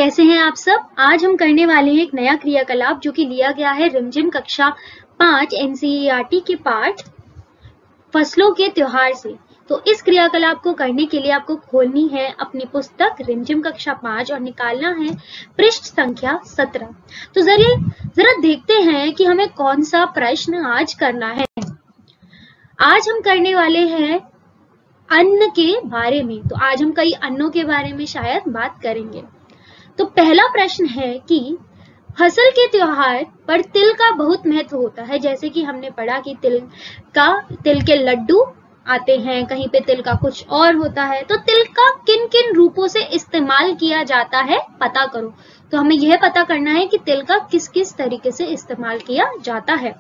कैसे हैं आप सब। आज हम करने वाले हैं एक नया क्रियाकलाप जो कि लिया गया है रिमझिम कक्षा 5 एनसीईआरटी के पाठ फसलों के त्योहार से। तो इस क्रियाकलाप को करने के लिए आपको खोलनी है अपनी पुस्तक रिमझिम कक्षा 5 और निकालना है पृष्ठ संख्या 17। तो जरा देखते हैं कि हमें कौन सा प्रश्न आज करना है। आज हम करने वाले हैं अन्न के बारे में। तो आज हम कई अन्नों के बारे में शायद बात करेंगे। तो पहला प्रश्न है कि फसल के त्योहार पर तिल का बहुत महत्व होता है। जैसे कि हमने पढ़ा कि तिल के लड्डू आते हैं, कहीं पे तिल का कुछ और होता है। तो तिल का किन किन रूपों से इस्तेमाल किया जाता है पता करो। तो हमें यह पता करना है कि तिल का किस किस तरीके से इस्तेमाल किया जाता है।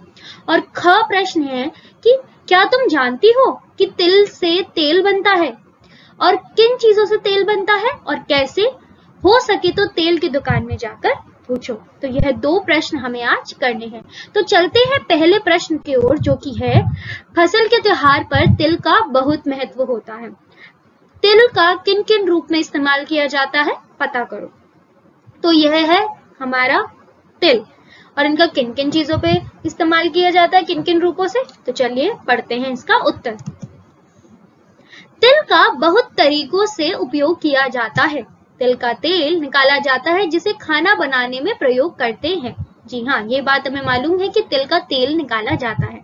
और ख प्रश्न है कि क्या तुम जानती हो कि तिल से तेल बनता है और किन चीजों से तेल बनता है और कैसे। हो सके तो तेल की दुकान में जाकर पूछो। तो यह दो प्रश्न हमें आज करने हैं। तो चलते हैं पहले प्रश्न की ओर जो कि है फसल के त्योहार पर तिल का बहुत महत्व होता है। तिल का किन किन रूप में इस्तेमाल किया जाता है पता करो। तो यह है हमारा तिल और इनका किन किन चीजों पे इस्तेमाल किया जाता है, किन किन रूपों से। तो चलिए पढ़ते हैं इसका उत्तर। तिल का बहुत तरीकों से उपयोग किया जाता है। तिल का तेल निकाला जाता है जिसे खाना बनाने में प्रयोग करते हैं। जी हाँ, ये बात हमें मालूम है कि तिल का तेल निकाला जाता है।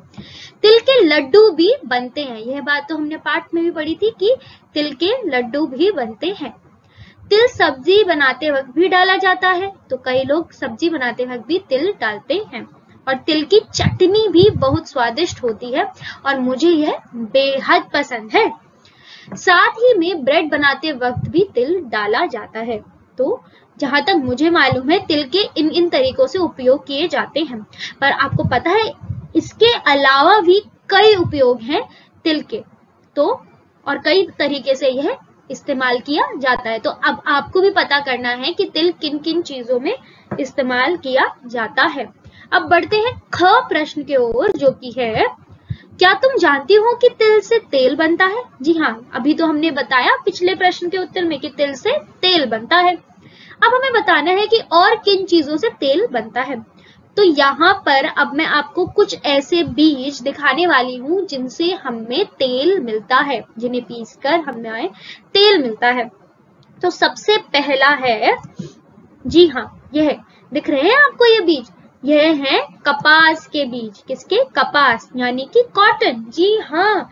तिल के लड्डू भी बनते हैं। यह बात तो हमने पाठ में भी पढ़ी थी कि तिल के लड्डू भी बनते हैं। तिल सब्जी बनाते वक्त भी डाला जाता है। तो कई लोग सब्जी बनाते वक्त भी तिल डालते हैं। और तिल की चटनी भी बहुत स्वादिष्ट होती है और मुझे यह बेहद पसंद है। साथ ही में ब्रेड बनाते वक्त भी तिल डाला जाता है। तो जहां तक मुझे मालूम है तिल के इन तरीकों से उपयोग किए जाते हैं। पर आपको पता है इसके अलावा भी कई उपयोग हैं तिल के। तो और कई तरीके से यह इस्तेमाल किया जाता है। तो अब आपको भी पता करना है कि तिल किन किन चीजों में इस्तेमाल किया जाता है। अब बढ़ते हैं ख प्रश्न की ओर जो कि है क्या तुम जानती हो कि तिल से तेल बनता है। जी हाँ, अभी तो हमने बताया पिछले प्रश्न के उत्तर में कि तिल से तेल बनता है। अब हमें बताना है कि और किन चीजों से तेल बनता है। तो यहाँ पर अब मैं आपको कुछ ऐसे बीज दिखाने वाली हूँ जिनसे हमें तेल मिलता है, जिन्हें पीसकर हमें तेल मिलता है। तो सबसे पहला है, जी हाँ, यह दिख रहे हैं आपको ये बीज, यह है कपास के बीज। किसके? कपास यानी कि कॉटन। जी हाँ,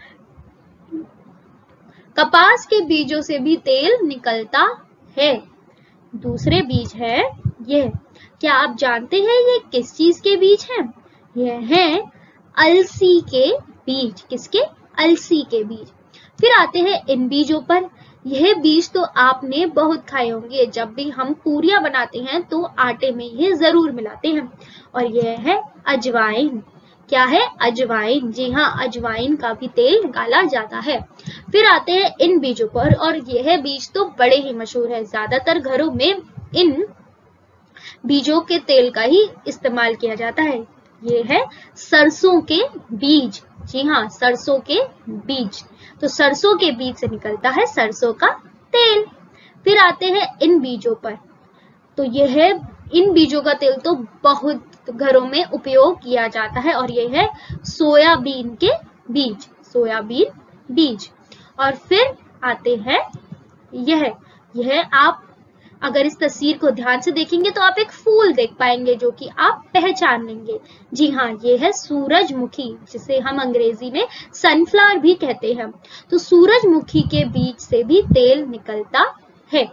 कपास के बीजों से भी तेल निकलता है। दूसरे बीज है यह। क्या आप जानते हैं ये किस चीज के बीज हैं? यह है अलसी के बीज। किसके? अलसी के बीज। फिर आते हैं इन बीजों पर। यह बीज तो आपने बहुत खाए होंगे। जब भी हम पूरियां बनाते हैं तो आटे में यह जरूर मिलाते हैं। और यह है अजवाइन। क्या है? अजवाइन। जी हाँ, अजवाइन का भी तेल निकाला जाता है। फिर आते हैं इन बीजों पर और यह बीज तो बड़े ही मशहूर है। ज्यादातर घरों में इन बीजों के तेल का ही इस्तेमाल किया जाता है। ये है सरसों के बीज। जी हाँ, सरसों के बीज। तो सरसों के बीज से निकलता है सरसों का तेल। फिर आते हैं इन बीजों पर। तो यह है इन बीजों का तेल तो बहुत घरों में उपयोग किया जाता है और यह है सोयाबीन के बीज। सोयाबीन बीज। और फिर आते हैं यह आप अगर इस तस्वीर को ध्यान से देखेंगे तो आप एक फूल देख पाएंगे जो कि आप पहचान लेंगे। जी हाँ, ये है सूरजमुखी, जिसे हम अंग्रेजी में सनफ्लावर भी कहते हैं। तो सूरजमुखी के बीज से भी तेल निकलता है।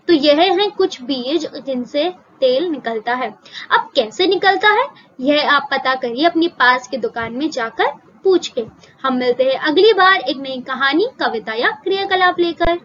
तो यह है कुछ बीज जिनसे तेल निकलता है। अब कैसे निकलता है यह आप पता करिए अपनी पास की दुकान में जाकर पूछ के। हम मिलते हैं अगली बार एक नई कहानी, कविता या क्रियाकलाप लेकर।